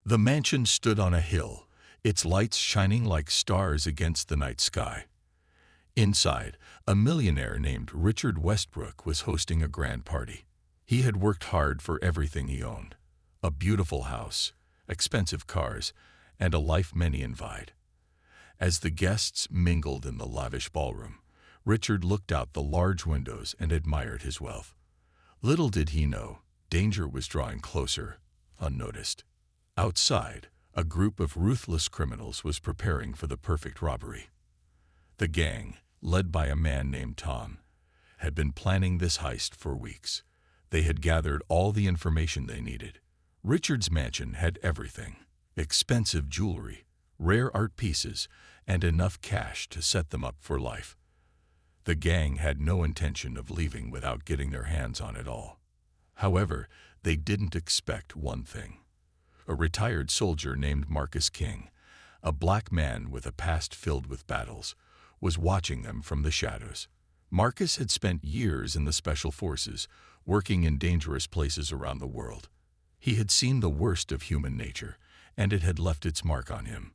The mansion stood on a hill, its lights shining like stars against the night sky. Inside, a millionaire named Richard Westbrook was hosting a grand party. He had worked hard for everything he owned: a beautiful house, expensive cars, and a life many envied. As the guests mingled in the lavish ballroom, Richard looked out the large windows and admired his wealth. Little did he know, danger was drawing closer, unnoticed. Outside, a group of ruthless criminals was preparing for the perfect robbery. The gang, led by a man named Tom, had been planning this heist for weeks. They had gathered all the information they needed. Richard's mansion had everything: expensive jewelry, rare art pieces, and enough cash to set them up for life. The gang had no intention of leaving without getting their hands on it all. However, they didn't expect one thing. A retired soldier named Marcus King, a black man with a past filled with battles, was watching them from the shadows. Marcus had spent years in the special forces, working in dangerous places around the world. He had seen the worst of human nature, and it had left its mark on him.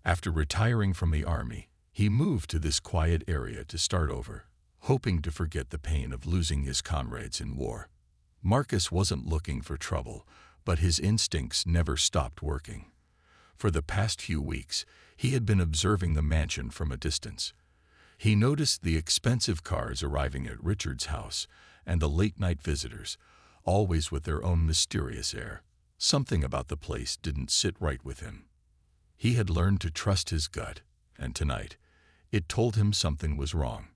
After retiring from the army, he moved to this quiet area to start over, hoping to forget the pain of losing his comrades in war. Marcus wasn't looking for trouble, but his instincts never stopped working. For the past few weeks, he had been observing the mansion from a distance. He noticed the expensive cars arriving at Richard's house and the late-night visitors, always with their own mysterious air. Something about the place didn't sit right with him. He had learned to trust his gut, and tonight, it told him something was wrong.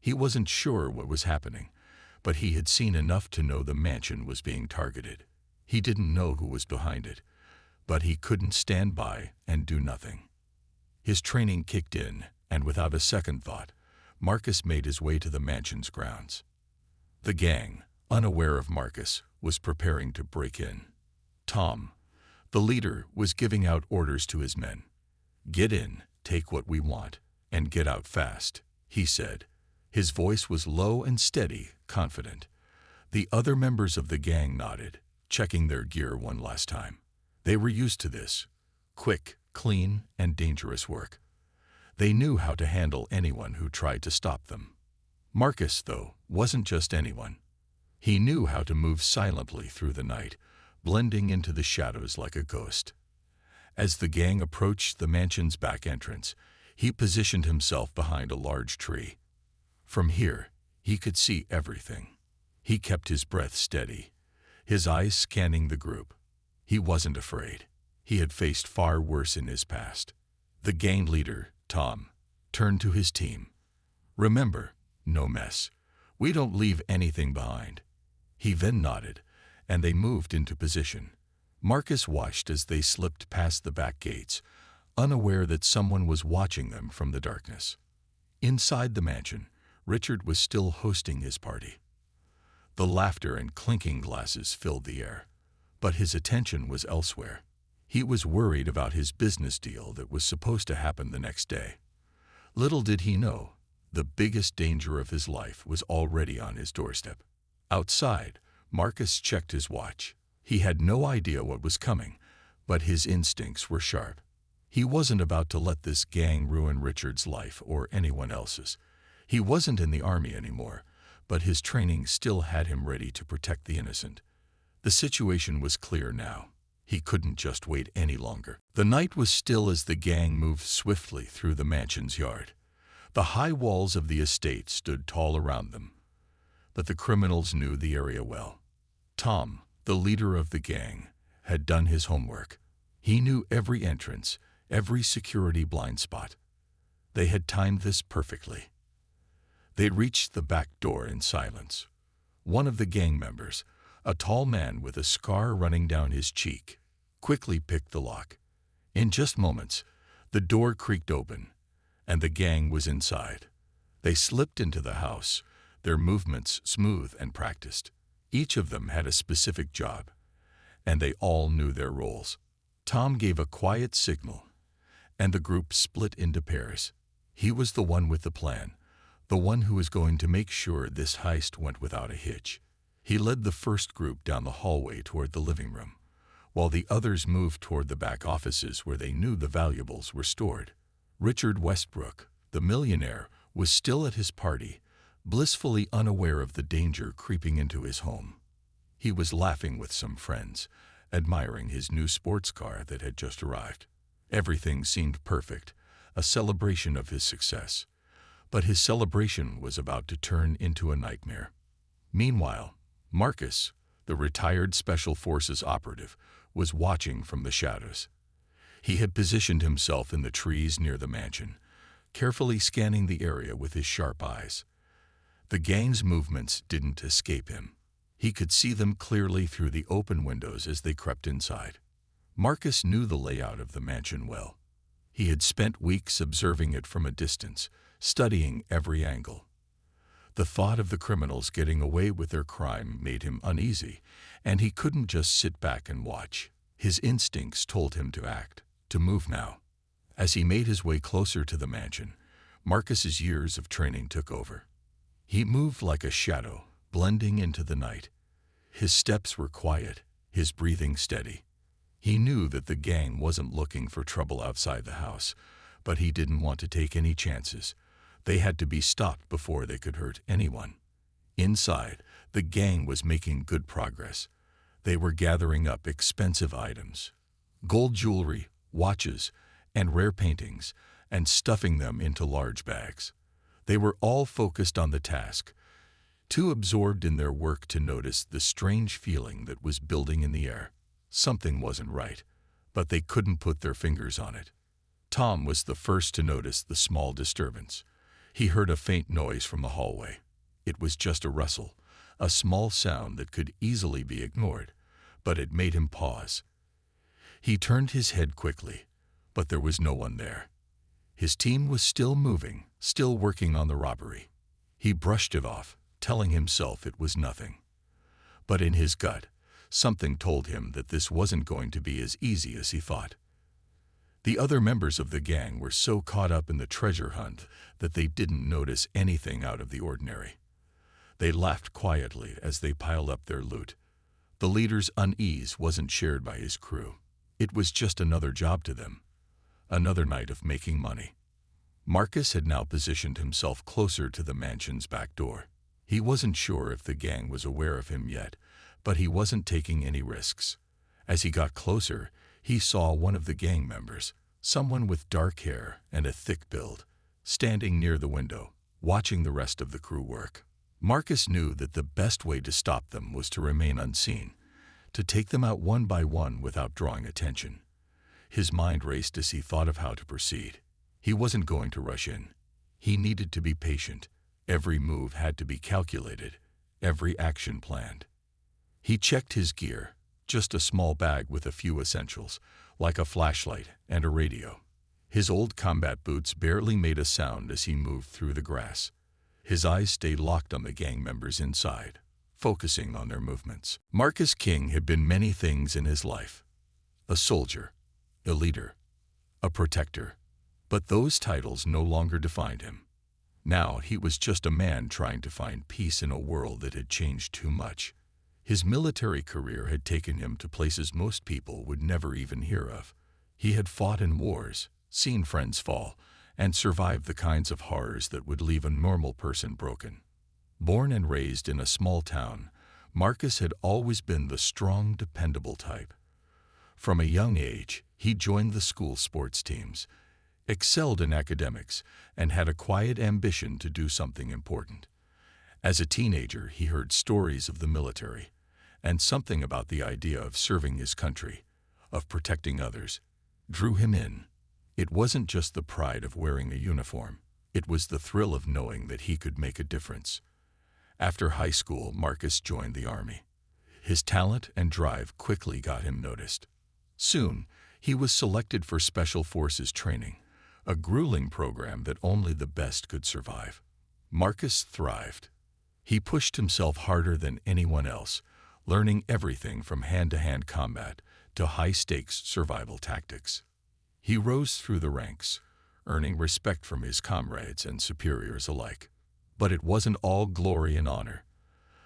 He wasn't sure what was happening, but he had seen enough to know the mansion was being targeted. He didn't know who was behind it, but he couldn't stand by and do nothing. His training kicked in, and without a second thought, Marcus made his way to the mansion's grounds. The gang, unaware of Marcus, was preparing to break in. Tom, the leader, was giving out orders to his men. "Get in, take what we want, and get out fast," he said. His voice was low and steady, confident. The other members of the gang nodded, checking their gear one last time. They were used to this: quick, clean, and dangerous work. They knew how to handle anyone who tried to stop them. Marcus, though, wasn't just anyone. He knew how to move silently through the night, blending into the shadows like a ghost. As the gang approached the mansion's back entrance, he positioned himself behind a large tree. From here, he could see everything. He kept his breath steady, his eyes scanning the group. He wasn't afraid. He had faced far worse in his past. The gang leader, Tom, turned to his team. "Remember, no mess. We don't leave anything behind." He then nodded, and they moved into position. Marcus watched as they slipped past the back gates, unaware that someone was watching them from the darkness. Inside the mansion, Richard was still hosting his party. The laughter and clinking glasses filled the air, but his attention was elsewhere. He was worried about his business deal that was supposed to happen the next day. Little did he know, the biggest danger of his life was already on his doorstep. Outside, Marcus checked his watch. He had no idea what was coming, but his instincts were sharp. He wasn't about to let this gang ruin Richard's life or anyone else's. He wasn't in the army anymore, but his training still had him ready to protect the innocent. The situation was clear now. He couldn't just wait any longer. The night was still as the gang moved swiftly through the mansion's yard. The high walls of the estate stood tall around them, but the criminals knew the area well. Tom, the leader of the gang, had done his homework. He knew every entrance, every security blind spot. They had timed this perfectly. They reached the back door in silence. One of the gang members, a tall man with a scar running down his cheek, quickly picked the lock. In just moments, the door creaked open, and the gang was inside. They slipped into the house, their movements smooth and practiced. Each of them had a specific job, and they all knew their roles. Tom gave a quiet signal, and the group split into pairs. He was the one with the plan, the one who was going to make sure this heist went without a hitch. He led the first group down the hallway toward the living room, while the others moved toward the back offices where they knew the valuables were stored. Richard Westbrook, the millionaire, was still at his party, blissfully unaware of the danger creeping into his home. He was laughing with some friends, admiring his new sports car that had just arrived. Everything seemed perfect, a celebration of his success. But his celebration was about to turn into a nightmare. Meanwhile, Marcus, the retired Special Forces operative, was watching from the shadows. He had positioned himself in the trees near the mansion, carefully scanning the area with his sharp eyes. The gang's movements didn't escape him. He could see them clearly through the open windows as they crept inside. Marcus knew the layout of the mansion well. He had spent weeks observing it from a distance, studying every angle. The thought of the criminals getting away with their crime made him uneasy, and he couldn't just sit back and watch. His instincts told him to act, to move now. As he made his way closer to the mansion, Marcus's years of training took over. He moved like a shadow, blending into the night. His steps were quiet, his breathing steady. He knew that the gang wasn't looking for trouble outside the house, but he didn't want to take any chances. They had to be stopped before they could hurt anyone. Inside, the gang was making good progress. They were gathering up expensive items, gold jewelry, watches, and rare paintings, and stuffing them into large bags. They were all focused on the task, too absorbed in their work to notice the strange feeling that was building in the air. Something wasn't right, but they couldn't put their fingers on it. Tom was the first to notice the small disturbance. He heard a faint noise from the hallway. It was just a rustle, a small sound that could easily be ignored, but it made him pause. He turned his head quickly, but there was no one there. His team was still moving, still working on the robbery. He brushed it off, telling himself it was nothing. But in his gut, something told him that this wasn't going to be as easy as he thought. The other members of the gang were so caught up in the treasure hunt that they didn't notice anything out of the ordinary. They laughed quietly as they piled up their loot. The leader's unease wasn't shared by his crew. It was just another job to them, another night of making money. Marcus had now positioned himself closer to the mansion's back door. He wasn't sure if the gang was aware of him yet, but he wasn't taking any risks. As he got closer, he saw one of the gang members, someone with dark hair and a thick build, standing near the window, watching the rest of the crew work. Marcus knew that the best way to stop them was to remain unseen, to take them out one by one without drawing attention. His mind raced as he thought of how to proceed. He wasn't going to rush in. He needed to be patient. Every move had to be calculated, every action planned. He checked his gear, just a small bag with a few essentials, like a flashlight and a radio. His old combat boots barely made a sound as he moved through the grass. His eyes stayed locked on the gang members inside, focusing on their movements. Marcus King had been many things in his life. A soldier, a leader, a protector. But those titles no longer defined him. Now he was just a man trying to find peace in a world that had changed too much. His military career had taken him to places most people would never even hear of. He had fought in wars, seen friends fall, and survived the kinds of horrors that would leave a normal person broken. Born and raised in a small town, Marcus had always been the strong, dependable type. From a young age, he joined the school sports teams, excelled in academics, and had a quiet ambition to do something important. As a teenager, he heard stories of the military, and something about the idea of serving his country, of protecting others, drew him in. It wasn't just the pride of wearing a uniform. It was the thrill of knowing that he could make a difference. After high school, Marcus joined the Army. His talent and drive quickly got him noticed. Soon, he was selected for Special Forces training, a grueling program that only the best could survive. Marcus thrived. He pushed himself harder than anyone else, learning everything from hand-to-hand combat to high-stakes survival tactics. He rose through the ranks, earning respect from his comrades and superiors alike. But it wasn't all glory and honor.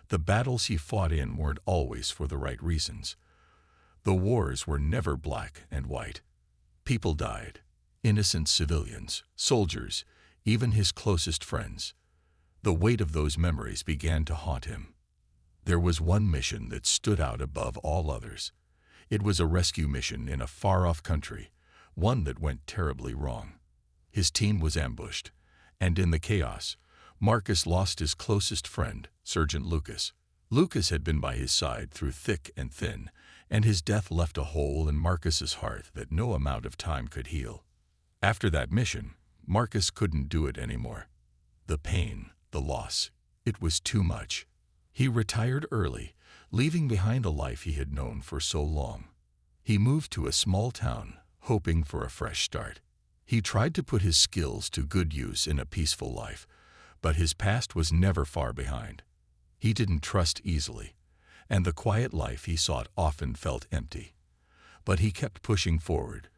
The battles he fought in weren't always for the right reasons. The wars were never black and white. People died. Innocent civilians, soldiers, even his closest friends. The weight of those memories began to haunt him. There was one mission that stood out above all others. It was a rescue mission in a far-off country, one that went terribly wrong. His team was ambushed, and in the chaos, Marcus lost his closest friend, Sergeant Lucas. Lucas had been by his side through thick and thin, and his death left a hole in Marcus's heart that no amount of time could heal. After that mission, Marcus couldn't do it anymore. The pain, the loss, it was too much. He retired early, leaving behind a life he had known for so long. He moved to a small town, hoping for a fresh start. He tried to put his skills to good use in a peaceful life, but his past was never far behind. He didn't trust easily, and the quiet life he sought often felt empty. But he kept pushing forward,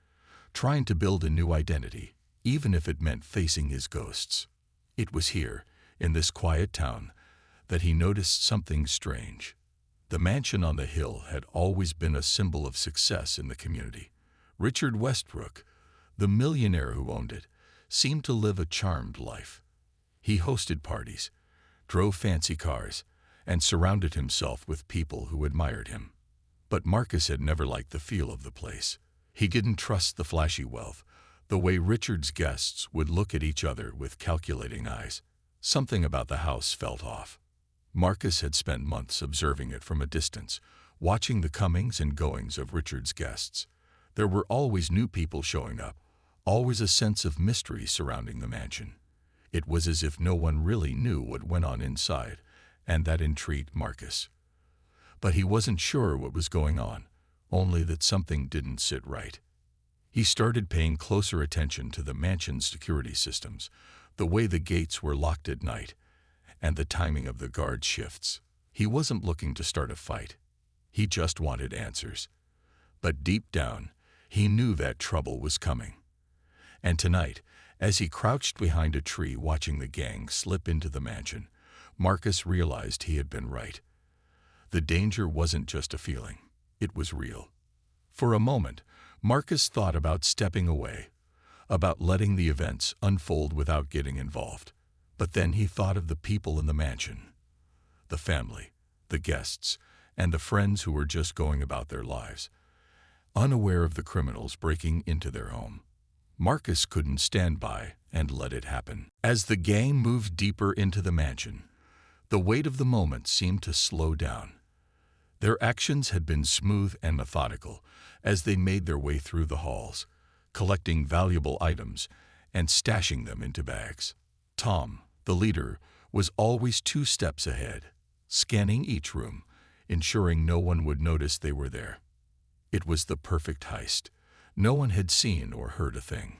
trying to build a new identity, even if it meant facing his ghosts. It was here, in this quiet town, that he noticed something strange. The mansion on the hill had always been a symbol of success in the community. Richard Westbrook, the millionaire who owned it, seemed to live a charmed life. He hosted parties, drove fancy cars, and surrounded himself with people who admired him. But Marcus had never liked the feel of the place. He didn't trust the flashy wealth, the way Richard's guests would look at each other with calculating eyes. Something about the house felt off. Marcus had spent months observing it from a distance, watching the comings and goings of Richard's guests. There were always new people showing up, always a sense of mystery surrounding the mansion. It was as if no one really knew what went on inside, and that intrigued Marcus. But he wasn't sure what was going on, only that something didn't sit right. He started paying closer attention to the mansion's security systems, the way the gates were locked at night, and the timing of the guard shifts. He wasn't looking to start a fight. He just wanted answers. But deep down, he knew that trouble was coming. And tonight, as he crouched behind a tree watching the gang slip into the mansion, Marcus realized he had been right. The danger wasn't just a feeling. It was real. For a moment, Marcus thought about stepping away, about letting the events unfold without getting involved. But then he thought of the people in the mansion, the family, the guests, and the friends who were just going about their lives, unaware of the criminals breaking into their home. Marcus couldn't stand by and let it happen. As the gang moved deeper into the mansion, the weight of the moment seemed to slow down. Their actions had been smooth and methodical as they made their way through the halls, collecting valuable items and stashing them into bags. Tom, the leader, was always 2 steps ahead, scanning each room, ensuring no one would notice they were there. It was the perfect heist. No one had seen or heard a thing.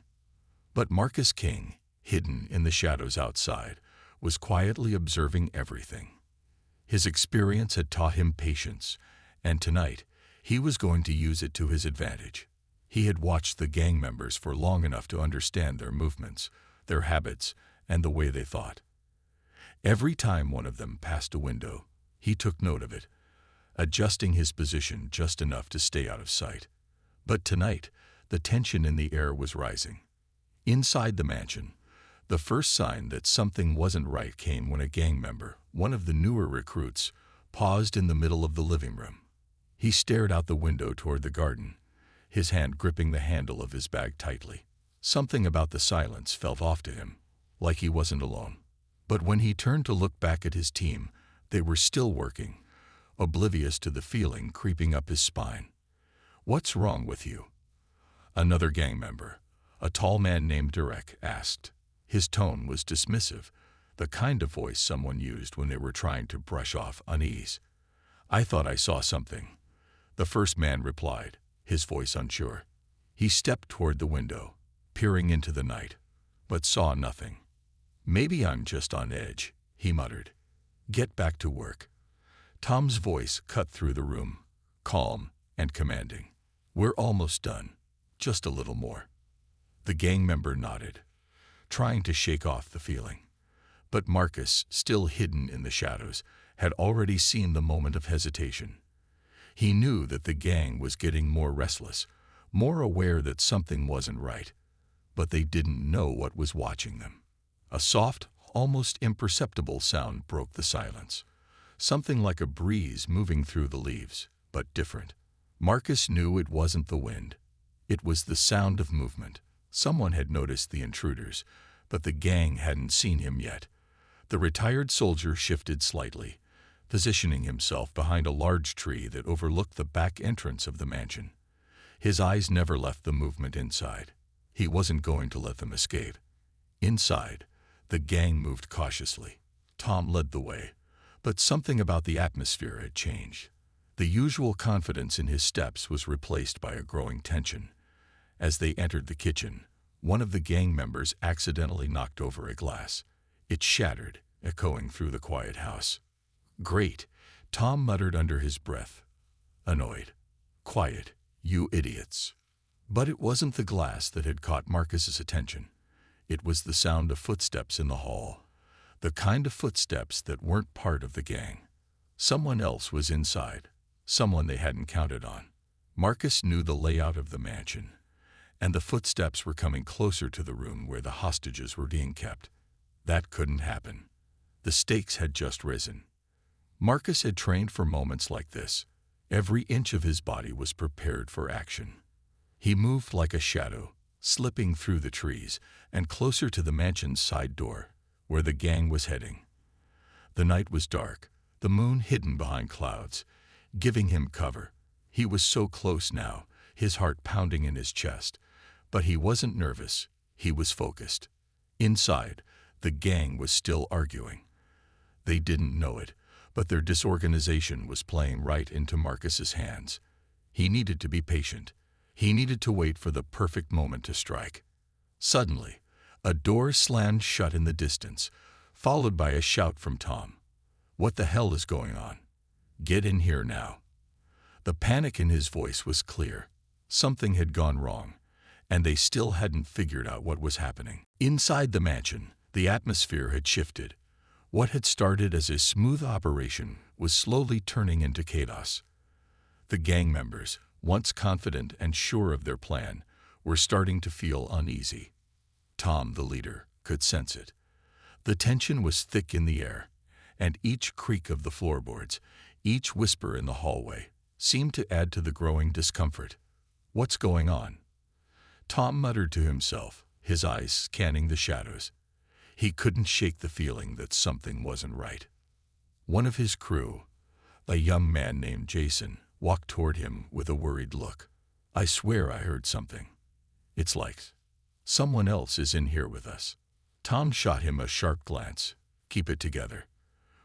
But Marcus King, hidden in the shadows outside, was quietly observing everything. His experience had taught him patience, and tonight he was going to use it to his advantage. He had watched the gang members for long enough to understand their movements, their habits, and the way they thought. Every time one of them passed a window, he took note of it, adjusting his position just enough to stay out of sight. But tonight, the tension in the air was rising. Inside the mansion, the first sign that something wasn't right came when a gang member, one of the newer recruits, paused in the middle of the living room. He stared out the window toward the garden, his hand gripping the handle of his bag tightly. Something about the silence felt off to him, like he wasn't alone. But when he turned to look back at his team, they were still working, oblivious to the feeling creeping up his spine. "What's wrong with you?" Another gang member, a tall man named Derek, asked. His tone was dismissive, the kind of voice someone used when they were trying to brush off unease. "I thought I saw something," the first man replied, his voice unsure. He stepped toward the window, peering into the night, but saw nothing. "Maybe I'm just on edge," he muttered. "Get back to work." Tom's voice cut through the room, calm and commanding. "We're almost done. Just a little more." The gang member nodded, trying to shake off the feeling. But Marcus, still hidden in the shadows, had already seen the moment of hesitation. He knew that the gang was getting more restless, more aware that something wasn't right, but they didn't know what was watching them. A soft, almost imperceptible sound broke the silence. Something like a breeze moving through the leaves, but different. Marcus knew it wasn't the wind. It was the sound of movement. Someone had noticed the intruders, but the gang hadn't seen him yet. The retired soldier shifted slightly, positioning himself behind a large tree that overlooked the back entrance of the mansion. His eyes never left the movement inside. He wasn't going to let them escape. Inside, the gang moved cautiously. Tom led the way, but something about the atmosphere had changed. The usual confidence in his steps was replaced by a growing tension. As they entered the kitchen, one of the gang members accidentally knocked over a glass. It shattered, echoing through the quiet house. "Great," Tom muttered under his breath. Annoyed. "Quiet, you idiots." But it wasn't the glass that had caught Marcus's attention. It was the sound of footsteps in the hall. The kind of footsteps that weren't part of the gang. Someone else was inside. Someone they hadn't counted on. Marcus knew the layout of the mansion, and the footsteps were coming closer to the room where the hostages were being kept. That couldn't happen. The stakes had just risen. Marcus had trained for moments like this. Every inch of his body was prepared for action. He moved like a shadow, slipping through the trees and closer to the mansion's side door, where the gang was heading. The night was dark, the moon hidden behind clouds, giving him cover. He was so close now, his heart pounding in his chest. But he wasn't nervous, he was focused. Inside, the gang was still arguing. They didn't know it, but their disorganization was playing right into Marcus's hands. He needed to be patient. He needed to wait for the perfect moment to strike. Suddenly, a door slammed shut in the distance, followed by a shout from Tom. "What the hell is going on? Get in here now." The panic in his voice was clear. Something had gone wrong, and they still hadn't figured out what was happening. Inside the mansion, the atmosphere had shifted. What had started as a smooth operation was slowly turning into chaos. The gang members, once confident and sure of their plan, were starting to feel uneasy. Tom, the leader, could sense it. The tension was thick in the air, and each creak of the floorboards, each whisper in the hallway, seemed to add to the growing discomfort. "What's going on?" Tom muttered to himself, his eyes scanning the shadows. He couldn't shake the feeling that something wasn't right. One of his crew, a young man named Jason, walked toward him with a worried look. "I swear I heard something. It's like someone else is in here with us." Tom shot him a sharp glance. "Keep it together.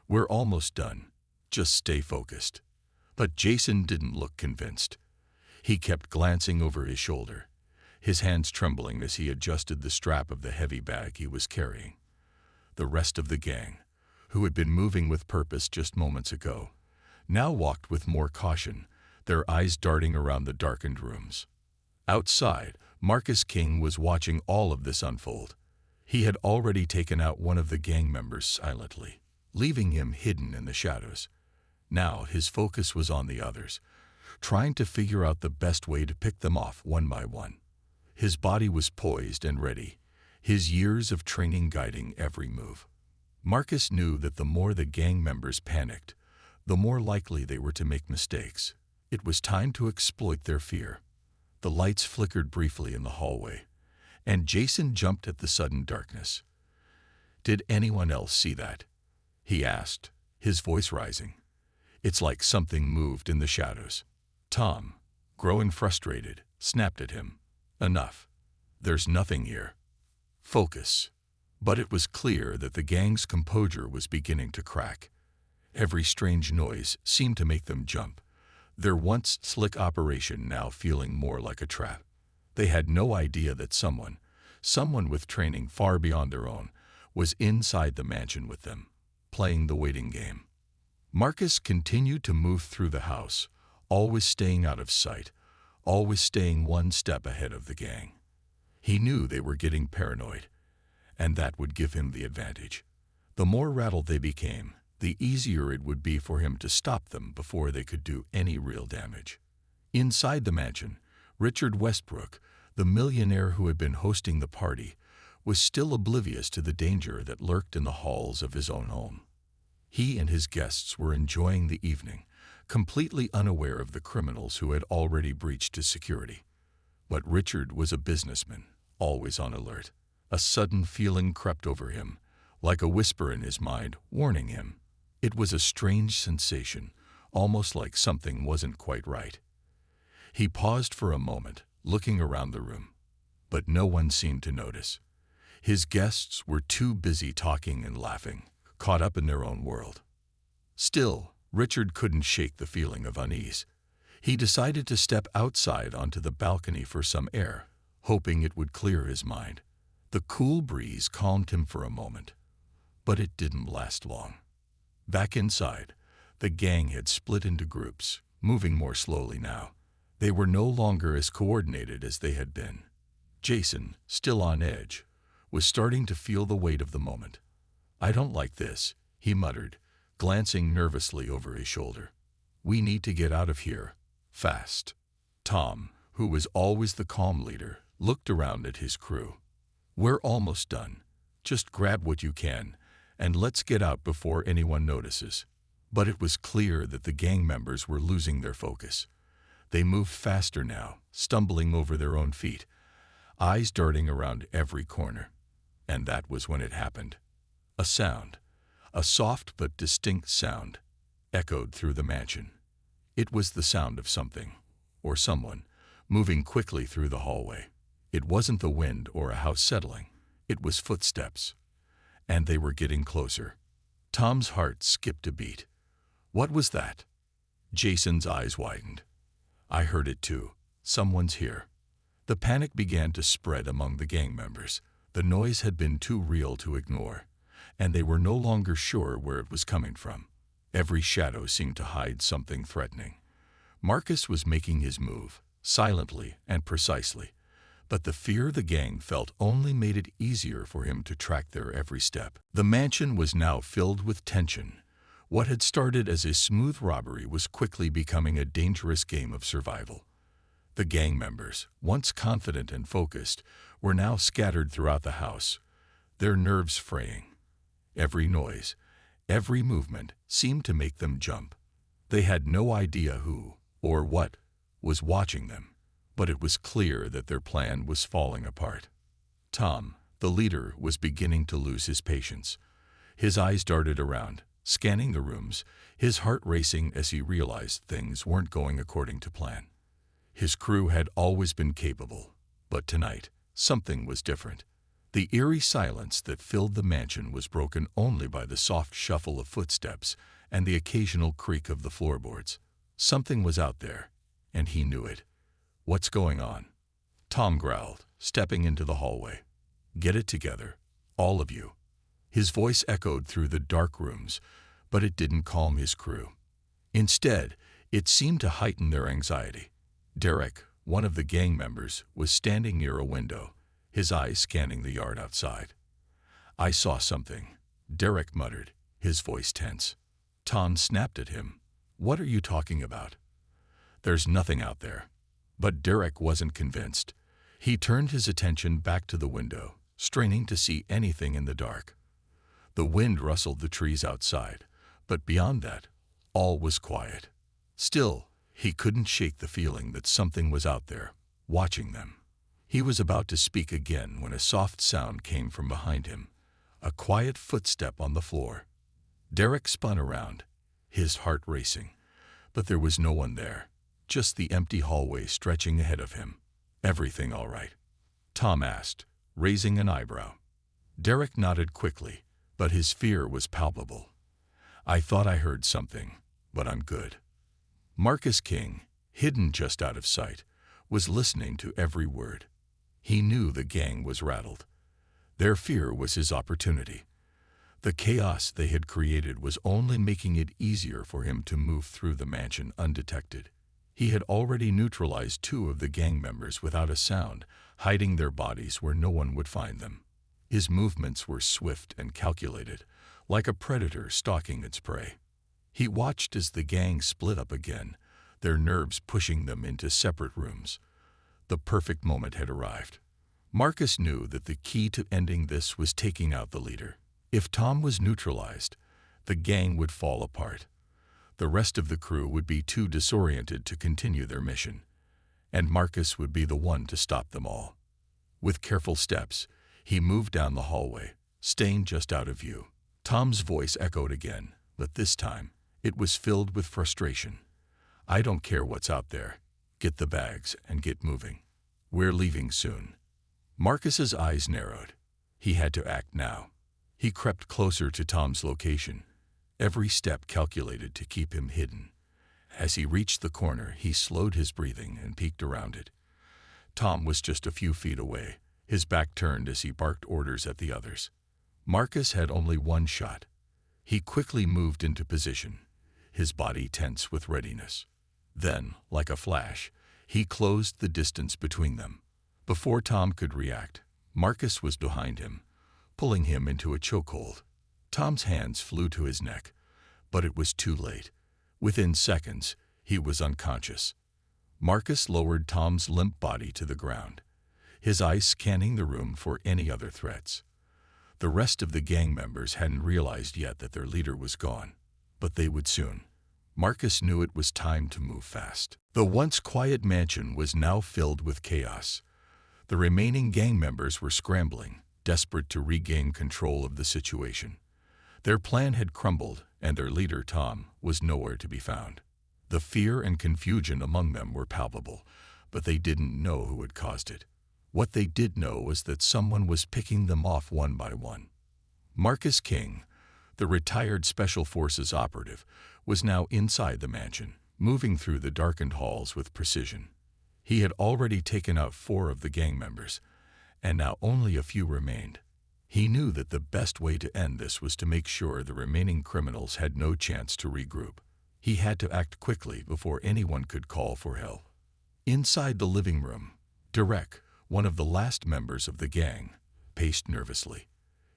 We're almost done. Just stay focused." But Jason didn't look convinced. He kept glancing over his shoulder, his hands trembling as he adjusted the strap of the heavy bag he was carrying. The rest of the gang, who had been moving with purpose just moments ago, now walked with more caution, their eyes darting around the darkened rooms. Outside, Marcus King was watching all of this unfold. He had already taken out one of the gang members silently, leaving him hidden in the shadows. Now his focus was on the others, trying to figure out the best way to pick them off one by one. His body was poised and ready, his years of training guiding every move. Marcus knew that the more the gang members panicked, the more likely they were to make mistakes. It was time to exploit their fear. The lights flickered briefly in the hallway, and Jason jumped at the sudden darkness. "Did anyone else see that?" he asked, his voice rising. "It's like something moved in the shadows." Tom, growing frustrated, snapped at him. "Enough. There's nothing here. Focus." But it was clear that the gang's composure was beginning to crack. Every strange noise seemed to make them jump, their once slick operation now feeling more like a trap. They had no idea that someone with training far beyond their own, was inside the mansion with them, playing the waiting game. Marcus continued to move through the house, always staying out of sight, always staying one step ahead of the gang. He knew they were getting paranoid, and that would give him the advantage. The more rattled they became, the easier it would be for him to stop them before they could do any real damage. Inside the mansion, Richard Westbrook, the millionaire who had been hosting the party, was still oblivious to the danger that lurked in the halls of his own home. He and his guests were enjoying the evening, completely unaware of the criminals who had already breached his security. But Richard was a businessman, always on alert. A sudden feeling crept over him, like a whisper in his mind, warning him. It was a strange sensation, almost like something wasn't quite right. He paused for a moment, looking around the room, but no one seemed to notice. His guests were too busy talking and laughing, caught up in their own world. Still, Richard couldn't shake the feeling of unease. He decided to step outside onto the balcony for some air, hoping it would clear his mind. The cool breeze calmed him for a moment, but it didn't last long. Back inside, the gang had split into groups, moving more slowly now. They were no longer as coordinated as they had been. Jason, still on edge, was starting to feel the weight of the moment. "I don't like this," he muttered, glancing nervously over his shoulder. "We need to get out of here, fast." Tom, who was always the calm leader, looked around at his crew. "We're almost done. Just grab what you can, and let's get out before anyone notices." But it was clear that the gang members were losing their focus. They moved faster now, stumbling over their own feet, eyes darting around every corner. And that was when it happened. A sound, a soft but distinct sound, echoed through the mansion. It was the sound of something, or someone, moving quickly through the hallway. It wasn't the wind or a house settling. It was footsteps. And they were getting closer. Tom's heart skipped a beat. What was that? Jason's eyes widened. I heard it too. Someone's here. The panic began to spread among the gang members. The noise had been too real to ignore, and they were no longer sure where it was coming from. Every shadow seemed to hide something threatening. Marcus was making his move, silently and precisely, but the fear the gang felt only made it easier for him to track their every step. The mansion was now filled with tension. What had started as a smooth robbery was quickly becoming a dangerous game of survival. The gang members, once confident and focused, were now scattered throughout the house, their nerves fraying. Every noise, every movement seemed to make them jump. They had no idea who, or what, was watching them, but it was clear that their plan was falling apart. Tom, the leader, was beginning to lose his patience. His eyes darted around, scanning the rooms, his heart racing as he realized things weren't going according to plan. His crew had always been capable, but tonight, something was different. The eerie silence that filled the mansion was broken only by the soft shuffle of footsteps and the occasional creak of the floorboards. Something was out there, and he knew it. "What's going on?" Tom growled, stepping into the hallway. "Get it together, all of you." His voice echoed through the dark rooms, but it didn't calm his crew. Instead, it seemed to heighten their anxiety. Derek, one of the gang members, was standing near a window, his eyes scanning the yard outside. "I saw something," Derek muttered, his voice tense. Tom snapped at him. "What are you talking about?" "There's nothing out there." But Derek wasn't convinced. He turned his attention back to the window, straining to see anything in the dark. The wind rustled the trees outside, but beyond that, all was quiet. Still, he couldn't shake the feeling that something was out there, watching them. He was about to speak again when a soft sound came from behind him, a quiet footstep on the floor. Derek spun around, his heart racing, but there was no one there, just the empty hallway stretching ahead of him. "Everything all right?" Tom asked, raising an eyebrow. Derek nodded quickly, but his fear was palpable. "I thought I heard something, but I'm good." Marcus King, hidden just out of sight, was listening to every word. He knew the gang was rattled. Their fear was his opportunity. The chaos they had created was only making it easier for him to move through the mansion undetected. He had already neutralized 2 of the gang members without a sound, hiding their bodies where no one would find them. His movements were swift and calculated, like a predator stalking its prey. He watched as the gang split up again, their nerves pushing them into separate rooms. The perfect moment had arrived. Marcus knew that the key to ending this was taking out the leader. If Tom was neutralized, the gang would fall apart. The rest of the crew would be too disoriented to continue their mission, and Marcus would be the one to stop them all. With careful steps, he moved down the hallway, staying just out of view. Tom's voice echoed again, but this time, it was filled with frustration. "I don't care what's out there. Get the bags and get moving. We're leaving soon." Marcus's eyes narrowed. He had to act now. He crept closer to Tom's location, every step calculated to keep him hidden. As he reached the corner, he slowed his breathing and peeked around it. Tom was just a few feet away, his back turned as he barked orders at the others. Marcus had only one shot. He quickly moved into position, his body tense with readiness. Then, like a flash, he closed the distance between them. Before Tom could react, Marcus was behind him, pulling him into a chokehold. Tom's hands flew to his neck, but it was too late. Within seconds, he was unconscious. Marcus lowered Tom's limp body to the ground, his eyes scanning the room for any other threats. The rest of the gang members hadn't realized yet that their leader was gone, but they would soon. Marcus knew it was time to move fast. The once quiet mansion was now filled with chaos. The remaining gang members were scrambling, desperate to regain control of the situation. Their plan had crumbled, and their leader, Tom, was nowhere to be found. The fear and confusion among them were palpable, but they didn't know who had caused it. What they did know was that someone was picking them off one by one. Marcus King, the retired Special Forces operative, was now inside the mansion, moving through the darkened halls with precision. He had already taken out 4 of the gang members, and now only a few remained. He knew that the best way to end this was to make sure the remaining criminals had no chance to regroup. He had to act quickly before anyone could call for help. Inside the living room, Derek, one of the last members of the gang, paced nervously.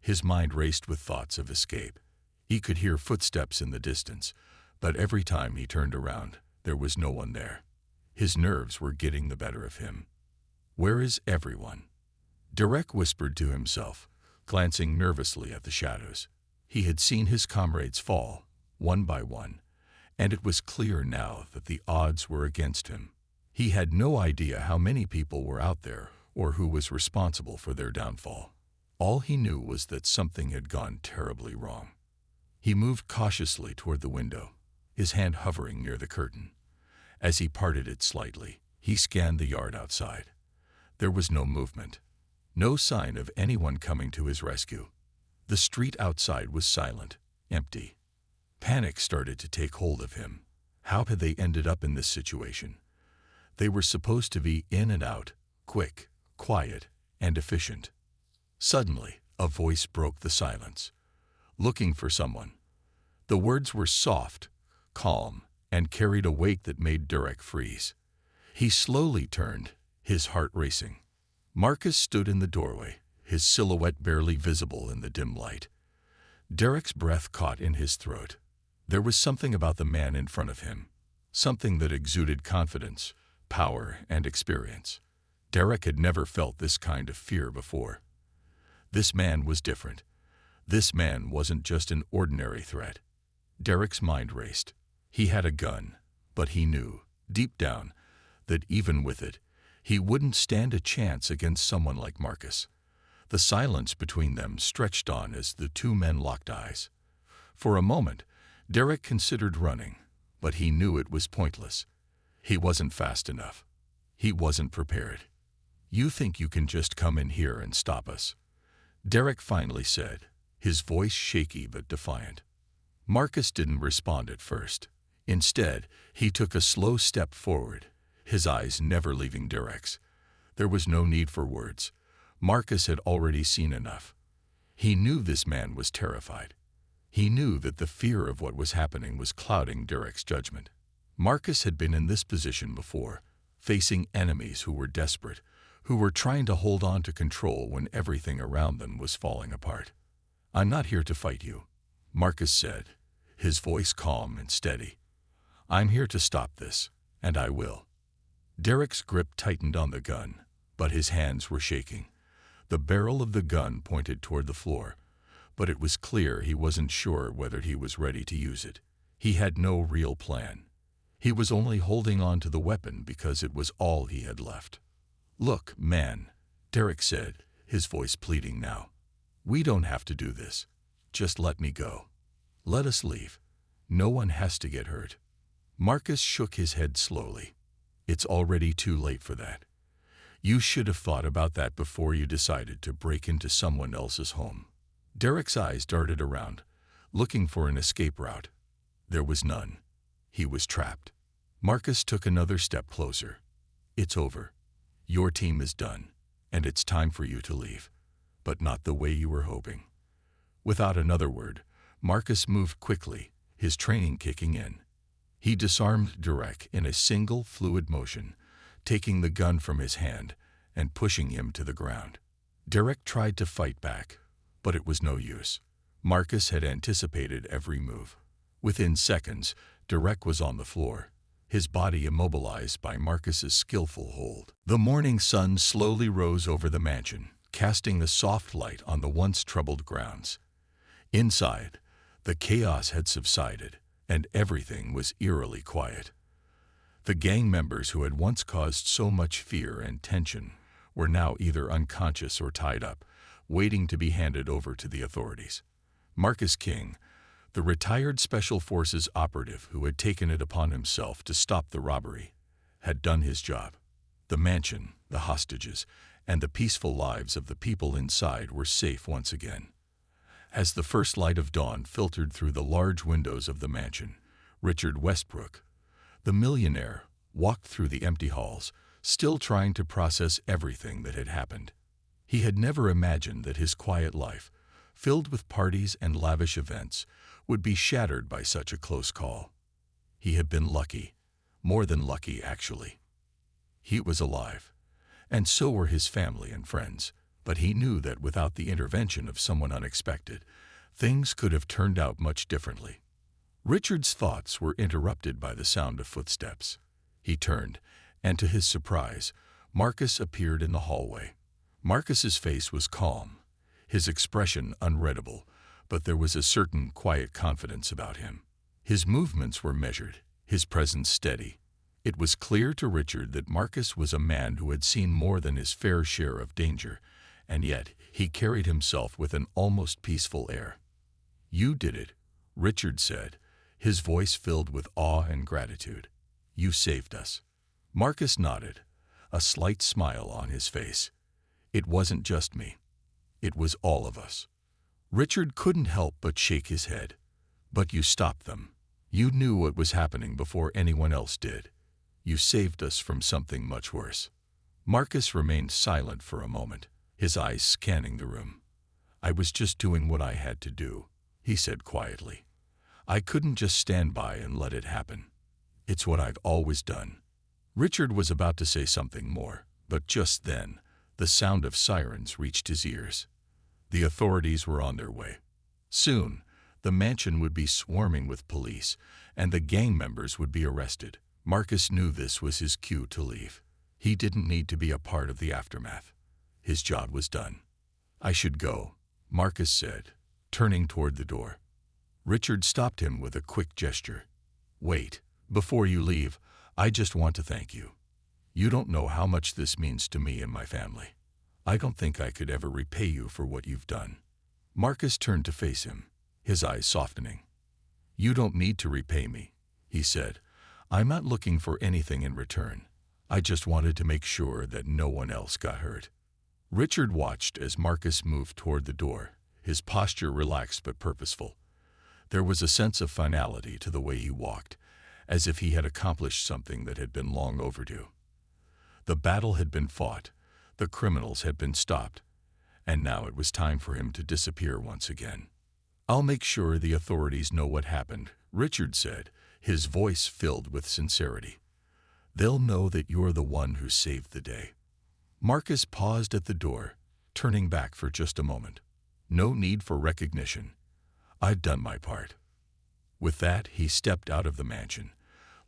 His mind raced with thoughts of escape. He could hear footsteps in the distance, but every time he turned around, there was no one there. His nerves were getting the better of him. "Where is everyone?" Derek whispered to himself, glancing nervously at the shadows. He had seen his comrades fall, one by one, and it was clear now that the odds were against him. He had no idea how many people were out there or who was responsible for their downfall. All he knew was that something had gone terribly wrong. He moved cautiously toward the window, his hand hovering near the curtain. As he parted it slightly, he scanned the yard outside. There was no movement, no sign of anyone coming to his rescue. The street outside was silent, empty. Panic started to take hold of him. How had they ended up in this situation? They were supposed to be in and out, quick, quiet, and efficient. Suddenly, a voice broke the silence. "Looking for someone." The words were soft, calm, and carried a weight that made Derek freeze. He slowly turned, his heart racing. Marcus stood in the doorway, his silhouette barely visible in the dim light. Derek's breath caught in his throat. There was something about the man in front of him, something that exuded confidence, power, and experience. Derek had never felt this kind of fear before. This man was different. This man wasn't just an ordinary threat. Derek's mind raced. He had a gun, but he knew, deep down, that even with it, he wouldn't stand a chance against someone like Marcus. The silence between them stretched on as the 2 men locked eyes. For a moment, Derek considered running, but he knew it was pointless. He wasn't fast enough. He wasn't prepared. "You think you can just come in here and stop us?" Derek finally said, his voice shaky but defiant. Marcus didn't respond at first. Instead, he took a slow step forward, his eyes never leaving Derek's. There was no need for words. Marcus had already seen enough. He knew this man was terrified. He knew that the fear of what was happening was clouding Derek's judgment. Marcus had been in this position before, facing enemies who were desperate, who were trying to hold on to control when everything around them was falling apart. "I'm not here to fight you," Marcus said, his voice calm and steady. "I'm here to stop this, and I will." Derek's grip tightened on the gun, but his hands were shaking. The barrel of the gun pointed toward the floor, but it was clear he wasn't sure whether he was ready to use it. He had no real plan. He was only holding on to the weapon because it was all he had left. "Look, man," Derek said, his voice pleading now. "We don't have to do this. Just let me go. Let us leave. No one has to get hurt." Marcus shook his head slowly. "It's already too late for that. You should have thought about that before you decided to break into someone else's home." Derek's eyes darted around, looking for an escape route. There was none. He was trapped. Marcus took another step closer. "It's over. Your team is done, and it's time for you to leave, but not the way you were hoping." Without another word, Marcus moved quickly, his training kicking in. He disarmed Derek in a single fluid motion, taking the gun from his hand and pushing him to the ground. Derek tried to fight back, but it was no use. Marcus had anticipated every move. Within seconds, Derek was on the floor, his body immobilized by Marcus's skillful hold. The morning sun slowly rose over the mansion, casting a soft light on the once troubled grounds. Inside, the chaos had subsided, and everything was eerily quiet. The gang members who had once caused so much fear and tension were now either unconscious or tied up, waiting to be handed over to the authorities. Marcus King, the retired Special Forces operative who had taken it upon himself to stop the robbery, had done his job. The mansion, the hostages, and the peaceful lives of the people inside were safe once again. As the first light of dawn filtered through the large windows of the mansion, Richard Westbrook, the millionaire, walked through the empty halls, still trying to process everything that had happened. He had never imagined that his quiet life, filled with parties and lavish events, would be shattered by such a close call. He had been lucky, more than lucky actually. He was alive, and so were his family and friends, but he knew that without the intervention of someone unexpected, things could have turned out much differently. Richard's thoughts were interrupted by the sound of footsteps. He turned, and to his surprise, Marcus appeared in the hallway. Marcus's face was calm, his expression unreadable, but there was a certain quiet confidence about him. His movements were measured, his presence steady. It was clear to Richard that Marcus was a man who had seen more than his fair share of danger, and yet he carried himself with an almost peaceful air. "You did it," Richard said, his voice filled with awe and gratitude. "You saved us." Marcus nodded, a slight smile on his face. "It wasn't just me. It was all of us." Richard couldn't help but shake his head. "But you stopped them. You knew what was happening before anyone else did. You saved us from something much worse." Marcus remained silent for a moment, his eyes scanning the room. "I was just doing what I had to do," he said quietly. "I couldn't just stand by and let it happen. It's what I've always done." Richard was about to say something more, but just then, the sound of sirens reached his ears. The authorities were on their way. Soon, the mansion would be swarming with police, and the gang members would be arrested. Marcus knew this was his cue to leave. He didn't need to be a part of the aftermath. His job was done. "I should go," Marcus said, turning toward the door. Richard stopped him with a quick gesture. "Wait, before you leave, I just want to thank you. You don't know how much this means to me and my family. I don't think I could ever repay you for what you've done." Marcus turned to face him, his eyes softening. "You don't need to repay me," he said. "I'm not looking for anything in return. I just wanted to make sure that no one else got hurt." Richard watched as Marcus moved toward the door, his posture relaxed but purposeful. There was a sense of finality to the way he walked, as if he had accomplished something that had been long overdue. The battle had been fought, the criminals had been stopped, and now it was time for him to disappear once again. "I'll make sure the authorities know what happened," Richard said, his voice filled with sincerity. "They'll know that you're the one who saved the day." Marcus paused at the door, turning back for just a moment. "No need for recognition. I've done my part." With that, he stepped out of the mansion,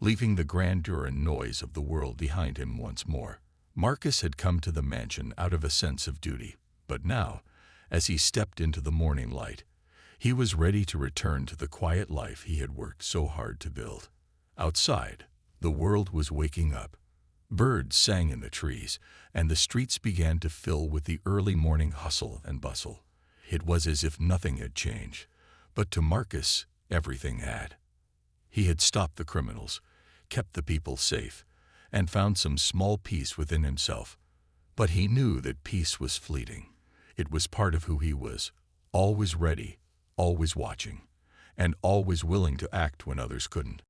leaving the grandeur and noise of the world behind him once more. Marcus had come to the mansion out of a sense of duty, but now, as he stepped into the morning light, he was ready to return to the quiet life he had worked so hard to build. Outside, the world was waking up. Birds sang in the trees, and the streets began to fill with the early morning hustle and bustle. It was as if nothing had changed, but to Marcus, everything had. He had stopped the criminals, kept the people safe, and found some small peace within himself. But he knew that peace was fleeting. It was part of who he was, always ready, always watching, and always willing to act when others couldn't.